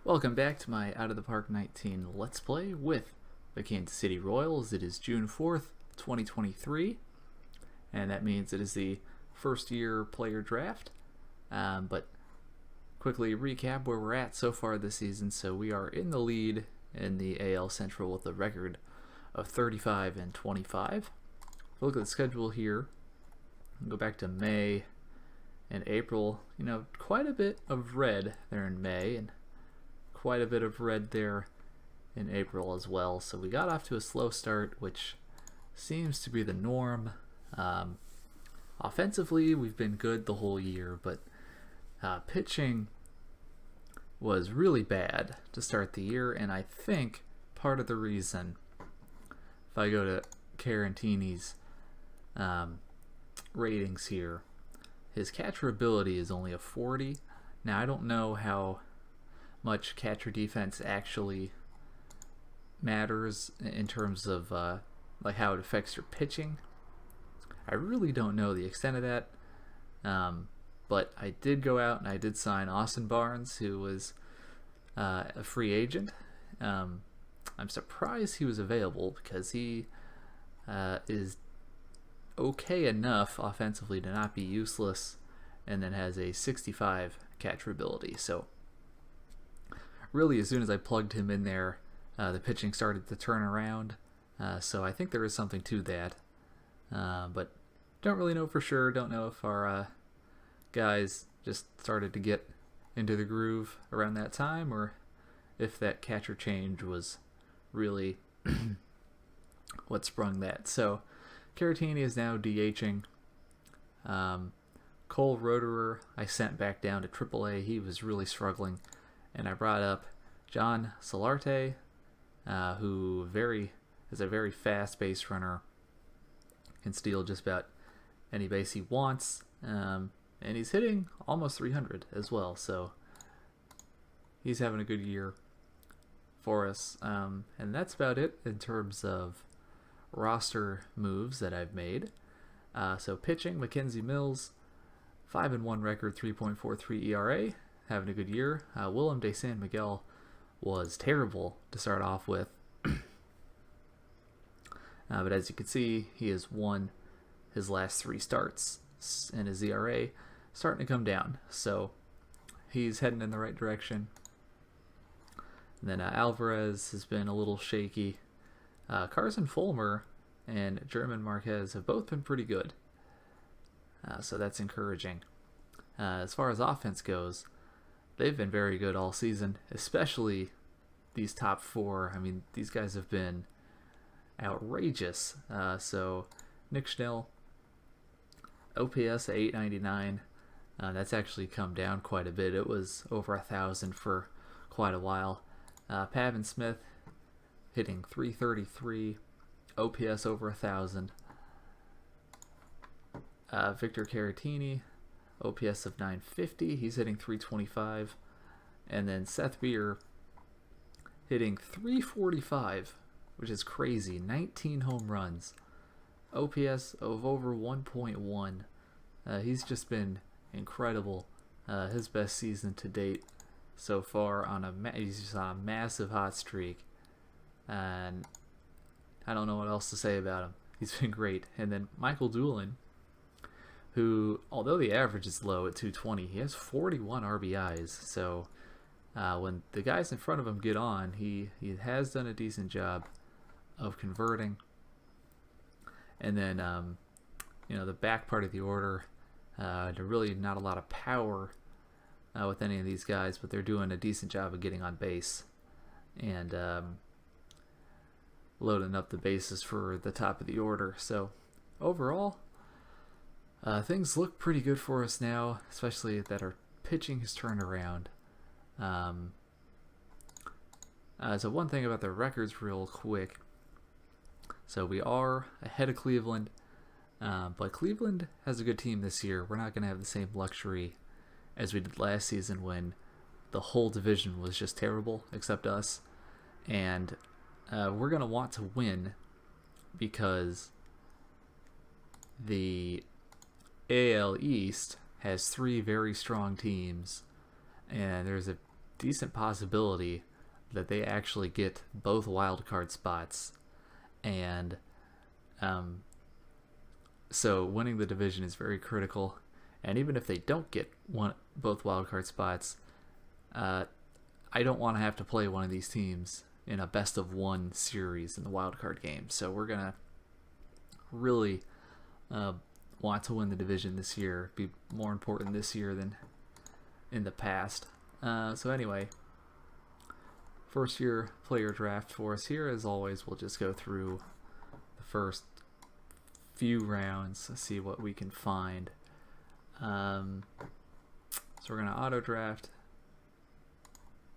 Welcome back to my Out of the Park 19 Let's Play with the Kansas City Royals. It is June 4th, 2023, and that means it is the first year player draft. But quickly recap where we're at so far this season. So we are in the lead in the AL Central with a record of 35 and 25. Look at the schedule here. Go back to May and April. Quite a bit of red there in May, and quite a bit of red there in April as well. So we got off to a slow start, which seems to be the norm. Offensively, we've been good the whole year, but pitching was really bad to start the year, and I think part of the reason, if I go to Caratini's ratings here, his catcher ability is only a 40. Now, I don't know how much catcher defense actually matters in terms of like how it affects your pitching. I really don't know the extent of that, but I did go out and I did sign Austin Barnes, who was a free agent. I'm surprised he was available because he is okay enough offensively to not be useless, and then has a 65 catcher ability. So really, as soon as I plugged him in there, the pitching started to turn around. So I think there is something to that. But don't really know for sure. Don't know if our guys just started to get into the groove around that time, or if that catcher change was really what sprung that. So Caratini is now DHing. Cole Roederer I sent back down to AAA. He was really struggling. And I brought up John Solarte, who is a very fast base runner, can steal just about any base he wants, and he's hitting almost 300 as well, so he's having a good year for us. And that's about it in terms of roster moves that I've made. So pitching, Mackenzie Mills, 5-1 record, 3.43 ERA. Having a good year. Willem de San Miguel was terrible to start off with, but as you can see, he has won his last 3 starts, and his ERA starting to come down, so he's heading in the right direction. And then Alvarez has been a little shaky. Carson Fulmer and German Marquez have both been pretty good, so that's encouraging. As far as offense goes, they've been very good all season, especially these top 4. I mean, these guys have been outrageous. So Nick Schnell, OPS at 899. That's actually come down quite a bit. It was over 1,000 for quite a while. Pavin Smith hitting 333, OPS over 1,000. Victor Caratini, OPS of 950, he's hitting 325. And then Seth Beer hitting 345, which is crazy. 19 home runs, OPS of over 1.1. He's just been incredible. His best season to date so far. He's just on a massive hot streak, and I don't know what else to say about him. He's been great. And then Michael Doolin, who, although the average is low at 220, he has 41 RBIs. So when the guys in front of him get on, he has done a decent job of converting. And then the back part of the order, there's really not a lot of power with any of these guys, but they're doing a decent job of getting on base and loading up the bases for the top of the order. So overall, things look pretty good for us now, especially that our pitching has turned around. So one thing about the records real quick. So we are ahead of Cleveland, but Cleveland has a good team this year. We're not going to have the same luxury as we did last season when the whole division was just terrible except us. And we're going to want to win because the AL East has 3 very strong teams, and there's a decent possibility that they actually get both wild card spots, and so winning the division is very critical. And even if they don't get both wild card spots, I don't want to have to play one of these teams in a best of one series in the wild card game. So we're gonna really want to win the division this year. Be more important this year than in the past. So anyway, first year player draft for us here. As always, we'll just go through the first few rounds, see what we can find. So we're gonna auto draft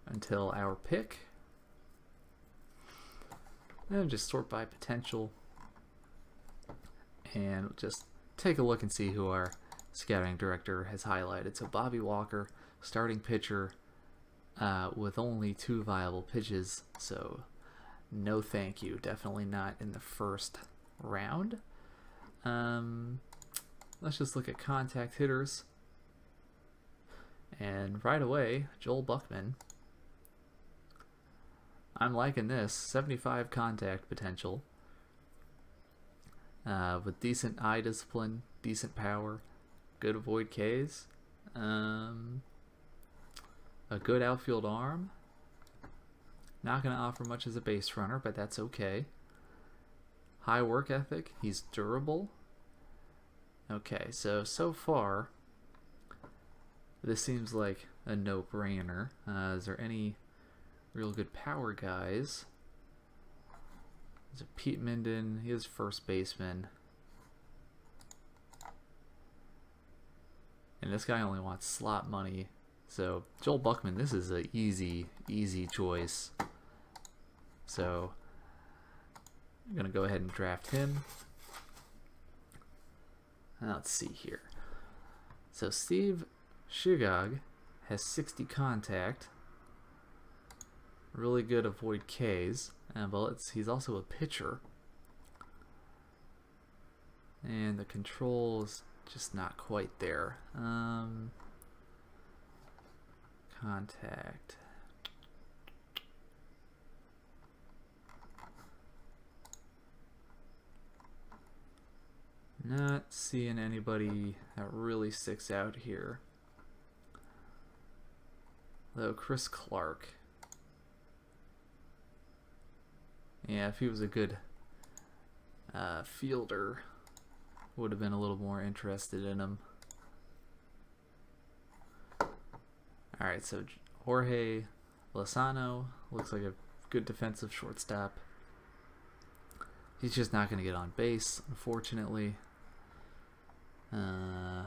until our pick, and just sort by potential, and just take a look and see who our scouting director has highlighted. So Bobby Walker, starting pitcher, with only 2 viable pitches, so no thank you, definitely not in the first round. Let's just look at contact hitters, and right away, Joel Buckman. I'm liking this. 75 contact potential, with decent eye discipline, decent power, good avoid Ks, a good outfield arm. Not going to offer much as a base runner, but that's okay. High work ethic. He's durable. Okay, so far, this seems like a no-brainer. Is there any real good power guys? There's a Pete Minden. He is first baseman. And this guy only wants slot money. So Joel Buckman, this is an easy choice. So I'm going to go ahead and draft him. Let's see here. So Steve Shigog has 60 contact. Really good avoid Ks. But he's also a pitcher. And the control is just not quite there. Contact. Not seeing anybody that really sticks out here. Though Chris Clark. Yeah, if he was a good fielder, would have been a little more interested in him. Alright, so Jorge Lozano looks like a good defensive shortstop. He's just not going to get on base, unfortunately. I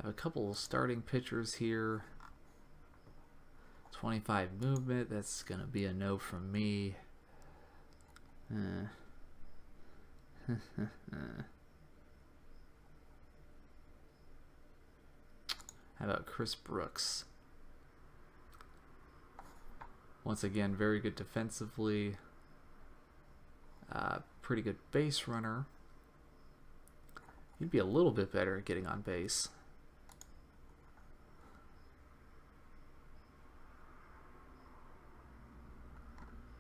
have a couple starting pitchers here. 25 movement, that's going to be a no from me. How about Chris Brooks? Once again, very good defensively. Pretty good base runner. He'd be a little bit better at getting on base.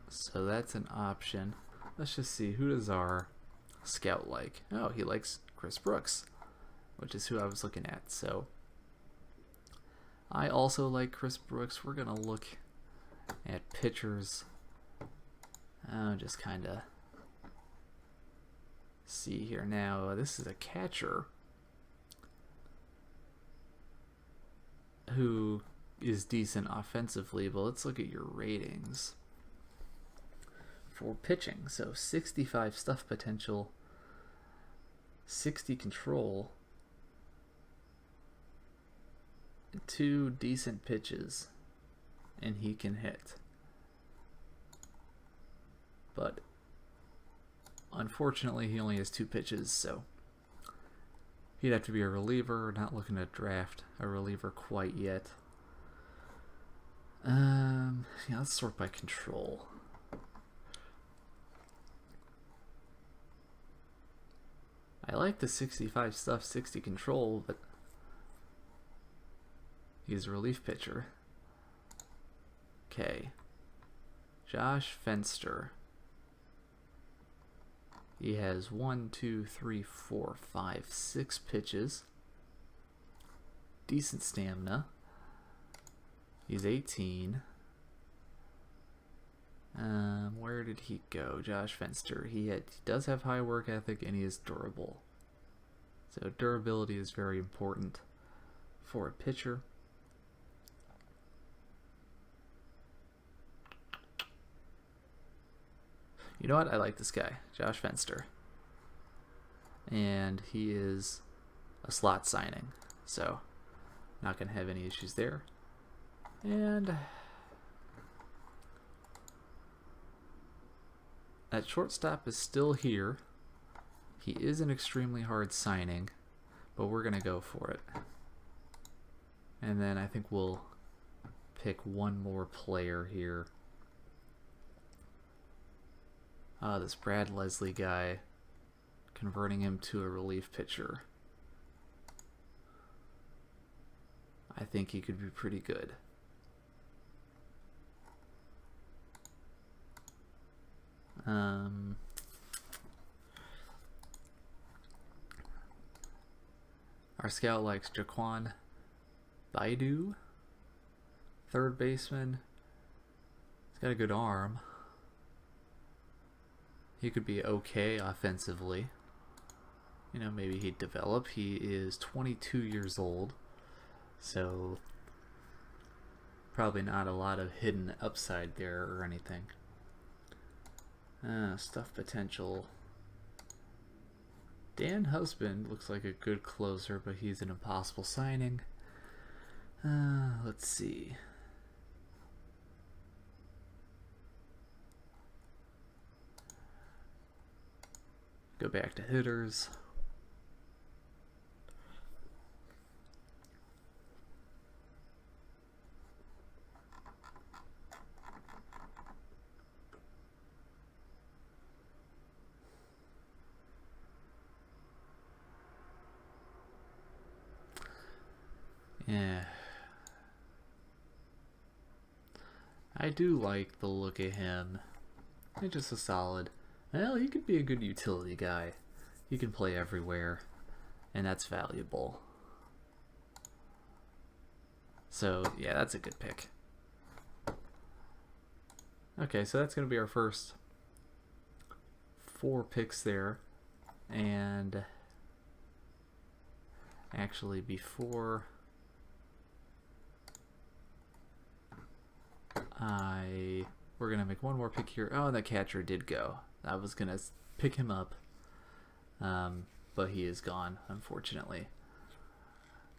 So that's an option. Let's just see, who does our scout like? Oh, he likes Chris Brooks, which is who I was looking at. So I also like Chris Brooks. We're gonna look at pitchers. Just kind of see here now. This is a catcher who is decent offensively, but let's look at your ratings for pitching. So 65 stuff potential, 60 control, 2 decent pitches, and he can hit. But unfortunately, he only has 2 pitches, so he'd have to be a reliever. Not looking to draft a reliever quite yet. Yeah, let's sort by control. I like the 65 stuff, 60 control, but He's a relief pitcher. Okay. Josh Fenster. He has 6 pitches. Decent stamina. He's 18. Where did he go? Josh Fenster. He does have high work ethic and he is durable. So durability is very important for a pitcher. You know what? I like this guy, Josh Fenster. And he is a slot signing, so not going to have any issues there. And that shortstop is still here. He is an extremely hard signing, but we're going to go for it. And then I think we'll pick one more player here. This Brad Leslie guy, converting him to a relief pitcher. I think he could be pretty good. Our scout likes Jaquan Baidu, third baseman. He's got a good arm. He could be okay offensively. You know, maybe he'd develop. He is 22 years old, so probably not a lot of hidden upside there or anything. Stuff potential. Dan Husband looks like a good closer, but he's an impossible signing. Let's see. Go back to hitters. Yeah. I do like the look of him. He's just a solid. Well, he could be a good utility guy. He can play everywhere, and that's valuable. So, yeah, that's a good pick. Okay, so that's going to be our first 4 picks there. And actually, before we're going to make one more pick here. Oh, the catcher did go. I was going to pick him up, but he is gone, unfortunately.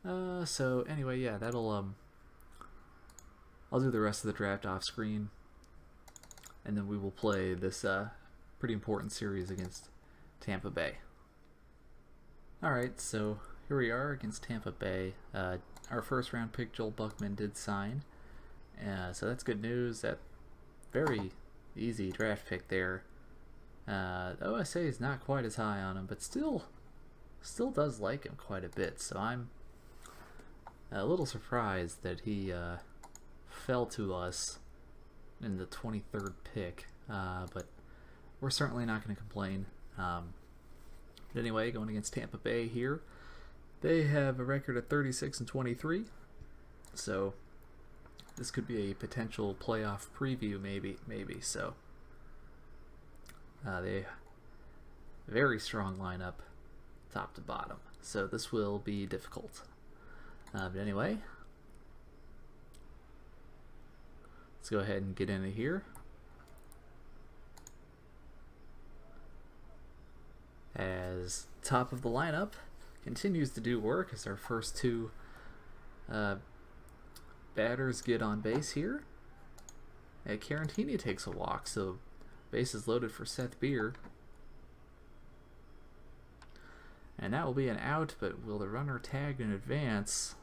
So anyway, yeah, that'll I'll do the rest of the draft off screen, and then we will play this pretty important series against Tampa Bay. Alright, so here we are against Tampa Bay. Our first round pick, Joel Buckman, did sign, so that's good news. That very easy draft pick there. The OSA is not quite as high on him, but still does like him quite a bit, so I'm a little surprised that he fell to us in the 23rd pick, but we're certainly not going to complain. But anyway, going against Tampa Bay here, they have a record of 36-23, so this could be a potential playoff preview, maybe. So they very strong lineup, top to bottom. So this will be difficult. But anyway, let's go ahead and get into here. As top of the lineup continues to do work as our first 2 batters get on base here. And Carantini takes a walk, so base is loaded for Seth Beer. And that will be an out, but will the runner tag in advance?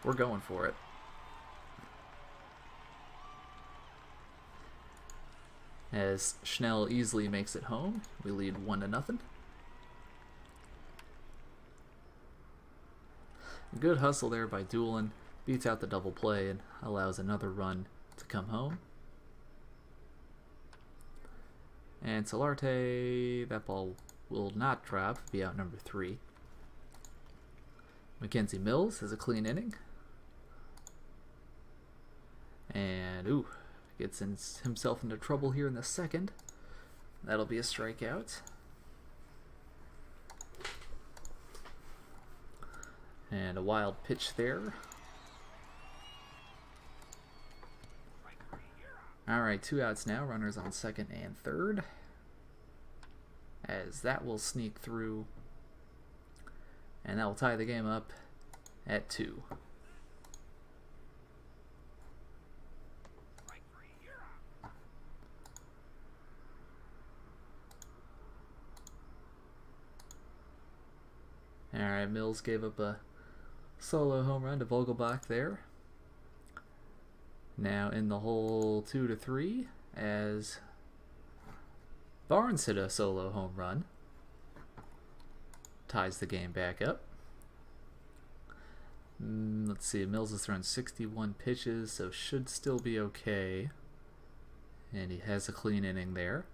We're going for it. As Schnell easily makes it home, we lead 1-0. Good hustle there by Doolin. Beats out the double play and allows another run to come home. And Solarte, that ball will not drop, be out number 3. Mackenzie Mills has a clean inning. And, gets himself into trouble here in the second. That'll be a strikeout. And a wild pitch there. Alright, 2 outs now. Runners on second and third. As that will sneak through. And that will tie the game up at 2. Alright, Mills gave up a solo home run to Vogelbach there. Now in the hole 2-3 as Barnes hit a solo home run. Ties the game back up. Let's see, Mills has thrown 61 pitches, so should still be okay. And he has a clean inning there.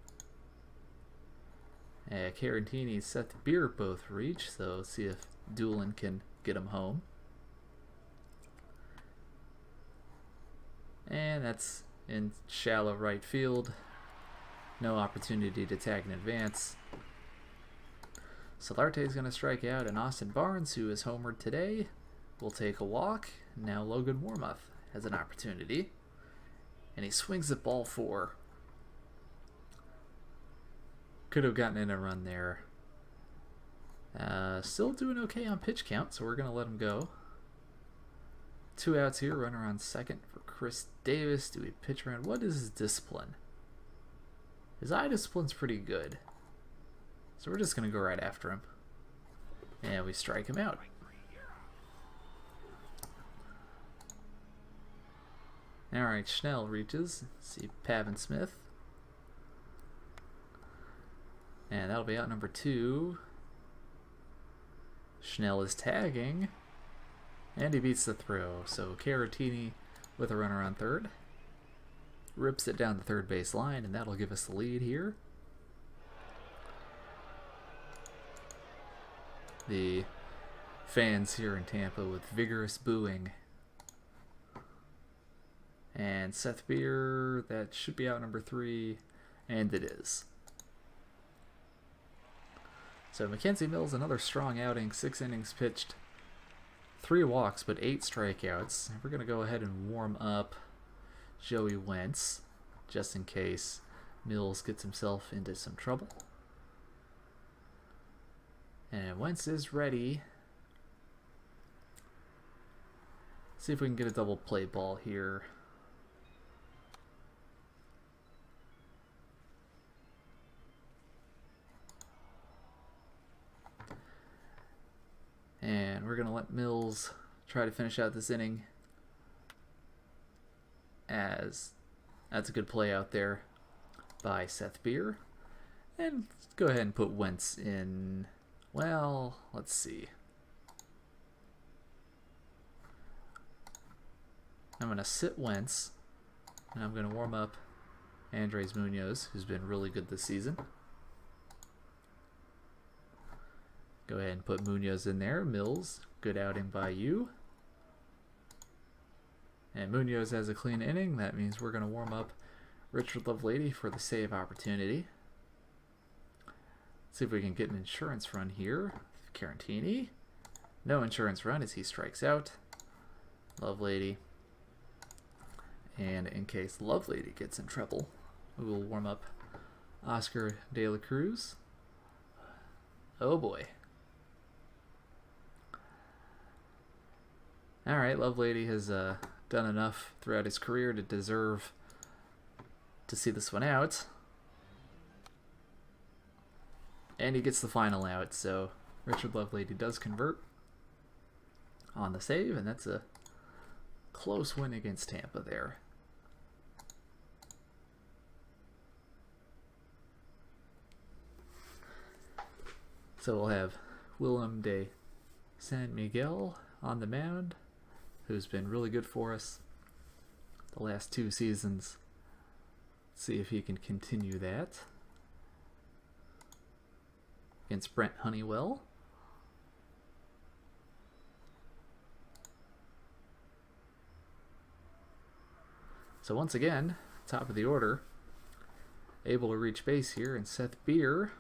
Carantini, Seth Beer both reach, so let's see if Doolin can get him home. And that's in shallow right field. No opportunity to tag in advance. Solarte is going to strike out, and Austin Barnes, who is homered today, will take a walk. Now Logan Warmoth has an opportunity. And he swings at ball 4. Could have gotten in a run there. Still doing okay on pitch count, so we're going to let him go. 2 outs here, runner on second for Chris Davis. Do we pitch around? What is his discipline? His eye discipline's pretty good. So we're just going to go right after him. And we strike him out. Alright, Schnell reaches. Let's see, Pavin Smith. And that'll be out number 2. Schnell is tagging. And he beats the throw. So Carantini with a runner on third. Rips it down the third base line, and that'll give us the lead here. The fans here in Tampa with vigorous booing. And Seth Beer, that should be out number 3, and it is. So Mackenzie Mills, another strong outing, 6 innings pitched, 3 walks, but 8 strikeouts. We're going to go ahead and warm up Joey Wentz, just in case Mills gets himself into some trouble. And Wentz is ready. See if we can get a double play ball here. And we're going to let Mills try to finish out this inning, as that's a good play out there by Seth Beer. And let's go ahead and put Wentz in. Well, let's see. I'm going to sit Wentz, and I'm going to warm up Andres Munoz, who's been really good this season. Go ahead and put Munoz in there. Mills, good outing by you. And Munoz has a clean inning. That means we're going to warm up Richard Lovelady for the save opportunity. See if we can get an insurance run here. Carantini. No insurance run as he strikes out. Lovelady. And in case Lovelady gets in trouble, we will warm up Oscar De La Cruz. Oh boy. Alright, Lovelady has done enough throughout his career to deserve to see this one out. And he gets the final out, so Richard Lovelady does convert on the save, and that's a close win against Tampa there. So we'll have Willem de San Miguel on the mound, who's been really good for us the last 2 seasons. See if he can continue that against Brent Honeywell. So once again, top of the order, able to reach base here, and Seth Beer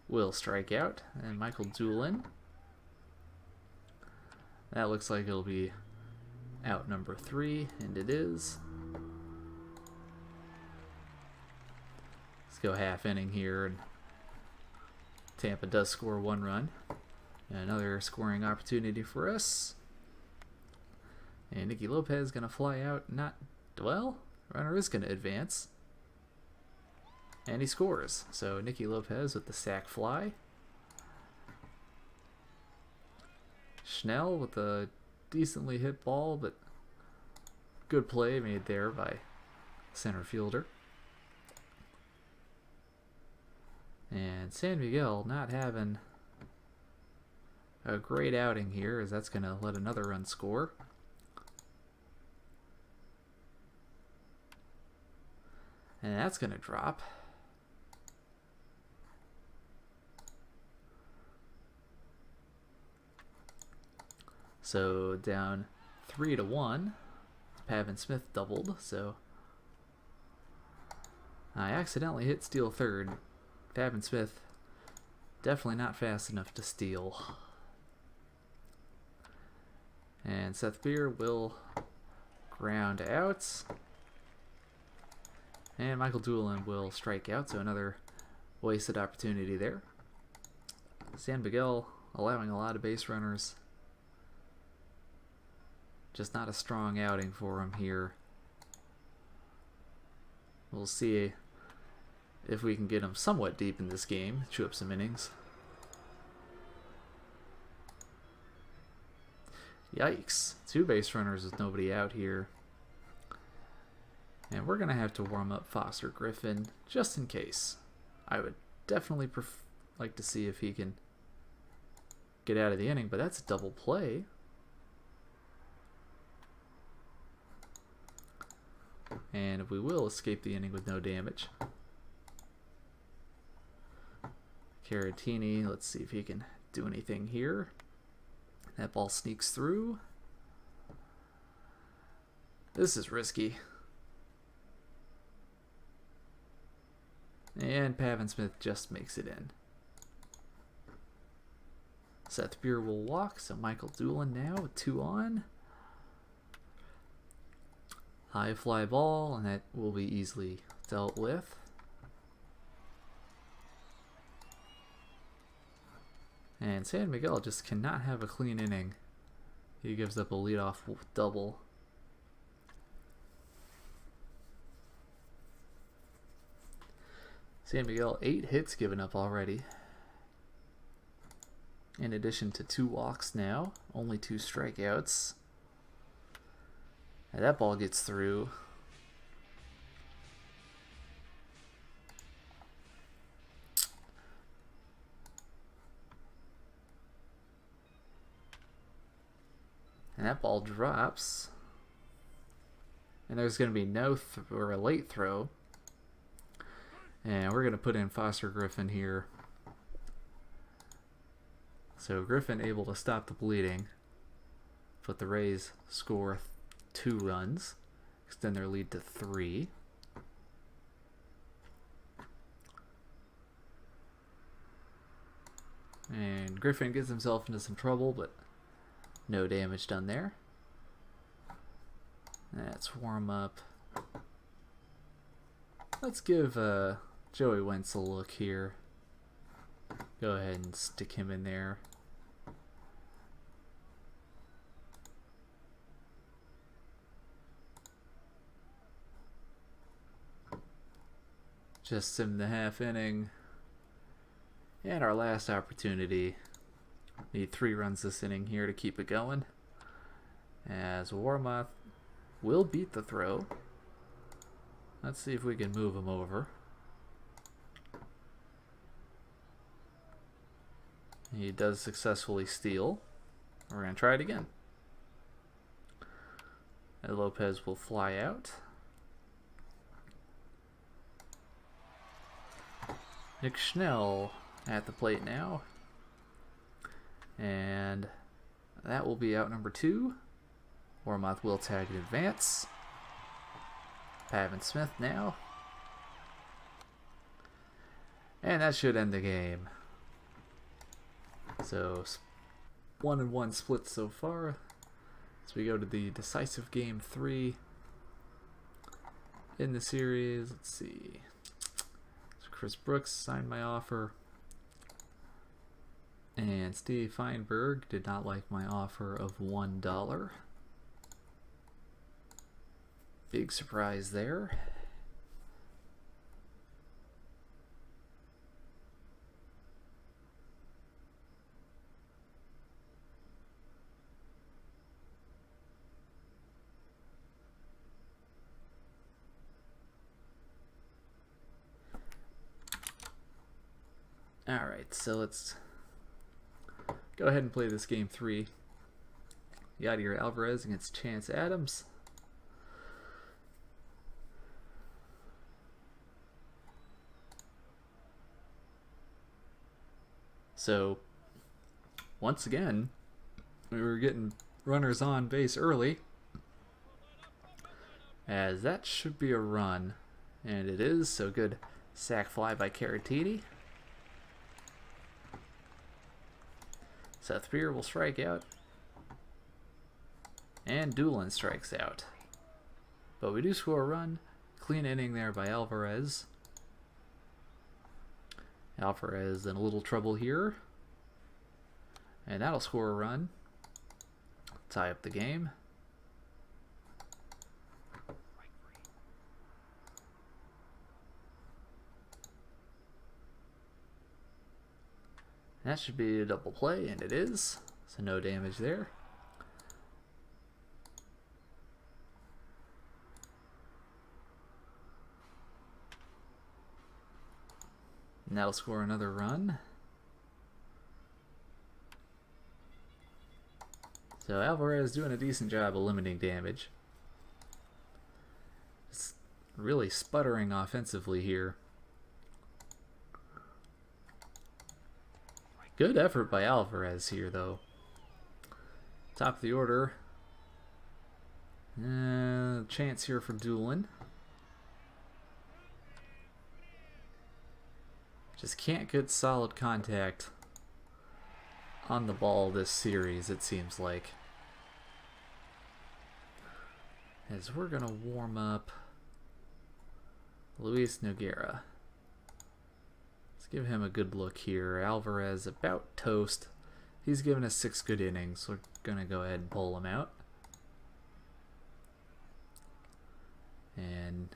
will strike out, and Michael Doolin. That looks like it'll be out number 3, and it is. Let's go half inning here, and Tampa does score 1 run. And another scoring opportunity for us. And Nicky Lopez gonna fly out, not well. Runner is gonna advance. And he scores. So Nicky Lopez with the sac fly. Schnell with a decently hit ball, but good play made there by center fielder. And San Miguel not having a great outing here, as that's going to let another run score. And that's going to drop. So down 3-1. Pavin Smith doubled, so I accidentally hit steal third. Pavin Smith definitely not fast enough to steal. And Seth Beer will ground out. And Michael Doolin will strike out, so another wasted opportunity there. San Miguel allowing a lot of base runners. Just not a strong outing for him here. We'll see if we can get him somewhat deep in this game, chew up some innings. Yikes. 2 base runners with nobody out here. And we're going to have to warm up Foster Griffin just in case. I would definitely like to see if he can get out of the inning, but that's a double play. And we will escape the inning with no damage. Caratini, let's see if he can do anything here. That ball sneaks through. This is risky. And Pavin Smith just makes it in. Seth Beer will walk, so Michael Doolin now with 2 on. High fly ball, and that will be easily dealt with. And San Miguel just cannot have a clean inning. He gives up a leadoff double. San Miguel, 8 hits given up already. In addition to 2 walks now, only 2 strikeouts. And that ball gets through. And that ball drops. And there's going to be no or a late throw. And we're going to put in Foster Griffin here. So Griffin able to stop the bleeding. But the Rays score 2 runs. Extend their lead to 3. And Griffin gets himself into some trouble, but no damage done there. Let's warm up. Let's give Joey Wentz a look here. Go ahead and stick him in there. Just sim the half inning. And our last opportunity. Need 3 runs this inning here to keep it going. As Warmoth will beat the throw. Let's see if we can move him over. He does successfully steal. We're going to try it again. And Lopez will fly out. Nick Schnell at the plate now. And that will be out number 2. Warmoth will tag in advance. Pavin Smith now. And that should end the game. So 1-1 split so far. So we go to the decisive game 3 in the series. Let's see. So Chris Brooks signed my offer. And Steve Feinberg did not like my offer of $1. Big surprise there. Alright, so let's go ahead and play this game 3. Yadier Alvarez against Chance Adams. So, once again, we were getting runners on base early, as that should be a run, and it is. So good sac fly by Caratini. Seth Beer will strike out, and Doolin strikes out. But we do score a run. Clean inning there by Alvarez. Alvarez in a little trouble here. And that'll score a run. Tie up the game. That should be a double play, and it is. So no damage there. And that'll score another run. So Alvarez doing a decent job of limiting damage. It's really sputtering offensively here. Good effort by Alvarez here, though. Top of the order. Chance here for Doolin. Just can't get solid contact on the ball this series, it seems like. As we're going to warm up Luis Noguera. Let's give him a good look here. Alvarez about toast. He's given us 6 good innings. We're going to go ahead and pull him out. And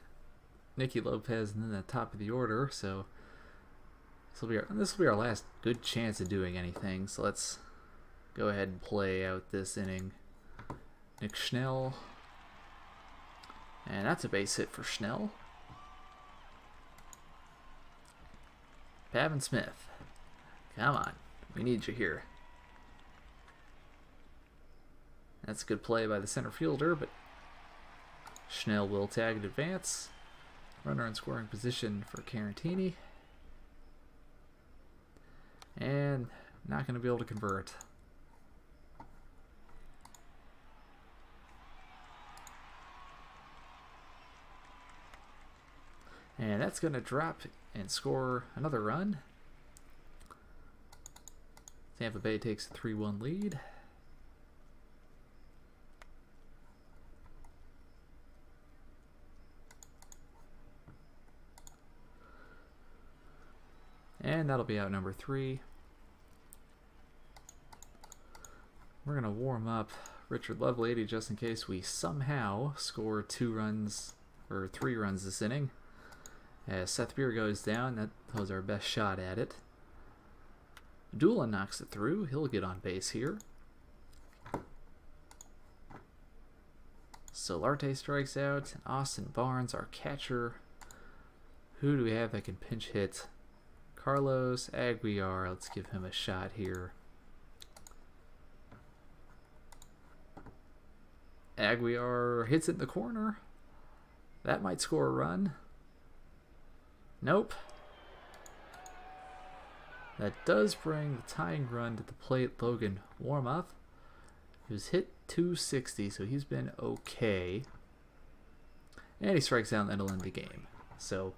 Nicky Lopez in the top of the order, so this will be our last good chance of doing anything. So let's go ahead and play out this inning. Nick Schnell. And that's a base hit for Schnell. Pavin Smith. Come on. We need you here. That's a good play by the center fielder, but Schnell will tag in advance. Runner in scoring position for Caratini. And not going to be able to convert. And that's going to drop and score another run. Tampa Bay takes a 3-1 lead. And that'll be out number 3. We're going to warm up Richard Lovelady just in case we somehow score 2 runs or 3 runs this inning. As Seth Beer goes down, that was our best shot at it. Doolin knocks it through. He'll get on base here. Solarte strikes out. And Austin Barnes, our catcher. Who do we have that can pinch hit? Carlos Aguiar. Let's give him a shot here. Aguiar hits it in the corner. That might score a run. Nope. That does bring the tying run to the plate, Logan Warmoth. He was hit 260, so he's been okay. And he strikes out, and that'll end the game. So,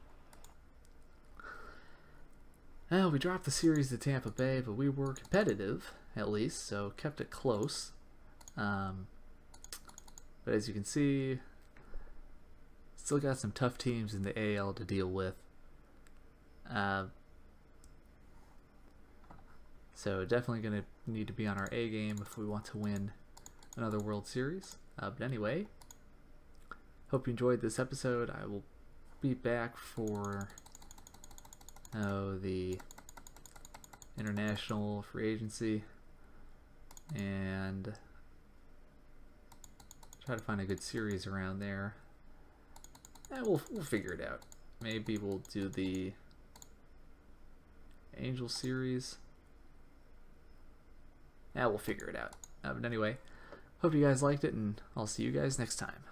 well, we dropped the series to Tampa Bay, but we were competitive, at least, so kept it close. But as you can see, still got some tough teams in the AL to deal with. So definitely going to need to be on our A game if we want to win another World Series. But anyway, hope you enjoyed this episode. I will be back for the international free agency and try to find a good series around there. And we'll figure it out. Maybe we'll do the Angel series. We'll figure it out. But anyway, hope you guys liked it, and I'll see you guys next time.